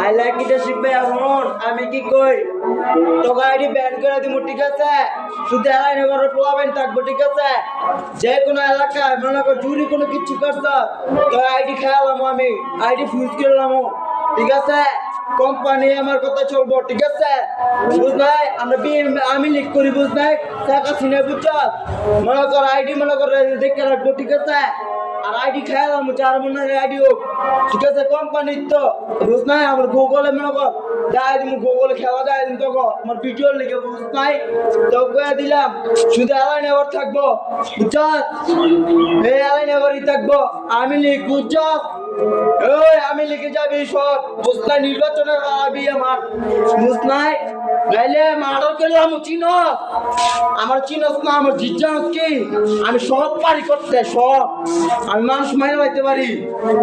আইলা কিটা শিখবে এখন আমি কি কই তোকে আইডি ব্যান করে দিব ঠিক আছে শুধু এলাই নগরের পোলাবেন থাকবো ঠিক আছে যে কোনো এলাকায় মনে কর চুরি কোনো কিছু করছ তো আইডি খেয়ালাম আমি আইডি ফিউজ করলাম ঠিক আছে কোম্পানি আমার কথা চলবো ঠিক আছে বুঝ নাই আমরা আমি লিখ করি বুঝ নাই টাকা চিনে বুঝছ মনে কর আইডি মনে কর দেখে রাখবো ঠিক আছে আর আইডি খেয়ালাম চার মনের আইডি হোক ঠিক আছে কোম্পানির তো বুঝ নাই আমার গুগলে মনে কর যাই তুমি গুগলে খেলা যায় দিন তো আমার ভিডিও লিখে বুঝ নাই তো দিলাম শুধু এলাই নেবার থাকবো বুঝছ এই এলাই নেবারই থাকবো আমি লিখ বুঝছ ওই আমি লিখে যাবি সব বুঝ নাই নির্বাচনের আবি আমার বুঝ নাই গাইলে মার্ডার করলাম চিনো আমার চিনস না আমার জিজ্ঞাস কি আমি সব পারি করতে সব আমি মানুষ মাইনে পাইতে পারি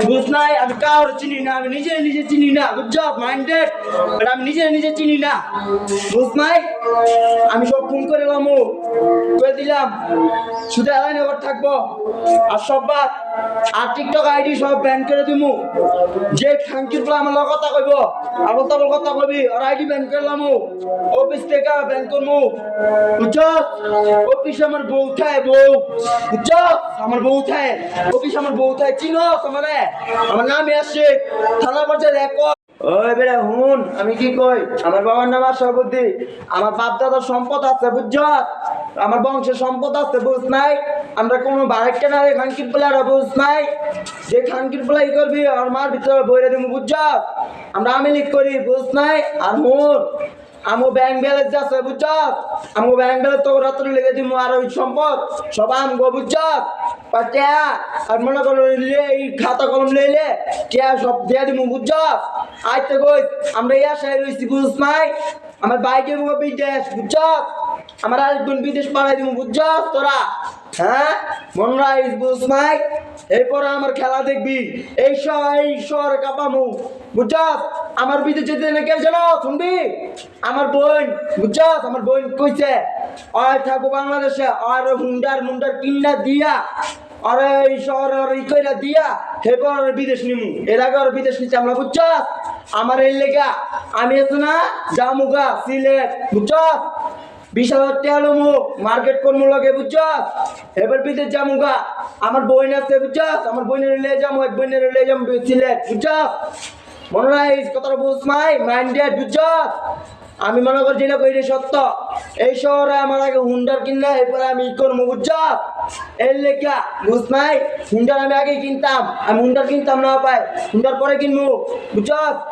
বুঝ নাই আমি কাউর চিনি না আমি নিজে নিজে চিনি না বুঝছ মাইন্ডেড আমি নিজে চিনি না বুঝ নাই আমি সব ফোন করে এলাম করে দিলাম শুধু এলাই নেবার থাকবো আর সব বাদ আর টিকটক আইডি সব ব্যান করে দিমু যে খাঙ্কির বলে আমার কথা কইব আবল তাবল কথা কইবি আর আইডি ব্যান করলাম অফিস থেকে ব্যান করমু বুঝছ অফিস আমার বউ থাকে বউ বুঝছ আমার বউ থাকে অফিস আমার বউ থাকে চিনো তোমারে আমার নামে আসছে থানা পর্যায়ে এক ওই বেড়া হুন আমি কি কই আমার বাবার নাম সভাপতি আমার বাপ দাদার সম্পদ আছে বুঝছ আমার বংশের সম্পদ আছে বুঝ নাই আমরা কোনো বারেকটা না খানকির প্লেয়ার বুঝ নাই যে খানকির প্লাই করবি আর মার ভিতরে বইরে দিব বুঝছ আমরা আমি লিখ করি বুঝ নাই আর মোর আমো ব্যাংক ব্যালেন্স যাচ্ছে বুঝছ আমো ব্যাংক ব্যালেন্স তো রাত্রে লেগে দিব আর ওই সম্পদ সব আমগো বুঝছ পাটিয়া আর মনে করো এই খাতা কলম লইলে টিয়া সব দিয়ে দিব বুঝছ আইতে কই আমরা ইয়া সাই রইছি বুঝ নাই আমার বাইকের মুখে বিদেশ বুঝছ আমার আরেকজন বিদেশ পাড়াই দিব বুঝছ তোরা হ্যাঁ মন রাইস বুঝ নাই এরপরে আমার খেলা দেখবি এই শহরে কাপামু বুঝছ আমার বিদেশ যেতে না কে জানো শুনবি আমার বোন বুঝছ আমার বোন কইছে আর থাকবো বাংলাদেশে আর মুন্ডার কিন্না দিয়া আরে এই শহরে ই কইরা দিয়া এরপর বিদেশ নিমু এর আগে আর বিদেশ নিতে আমরা বুঝছ আমার এই লেগা আমি এসো না জামুগা সিলেট বুঝছ 20,000 টাকা লমু মার্কেট করমু লগে বুঝছ এবার বিদেশ জামুগা আমার বোন আছে বুঝছ আমার বোনের লিয়ে যাবো এক বোনের লিয়ে যাবো সিলেট বুঝছ মনে নাই কথাটা বুঝ নাই মাইন্ডেড বুঝছ আমি মনে করি যেটা কই সত্য এই শহরে আমার আগে হুন্ডার কিনলে এরপরে আমি ই করবো বুঝছ এর লেখা বুঝ নাই হুন্ডার আমি আগে কিনতাম আমি হুন্ডার কিনতাম না পাই হুন্ডার পরে কিনবো বুঝছ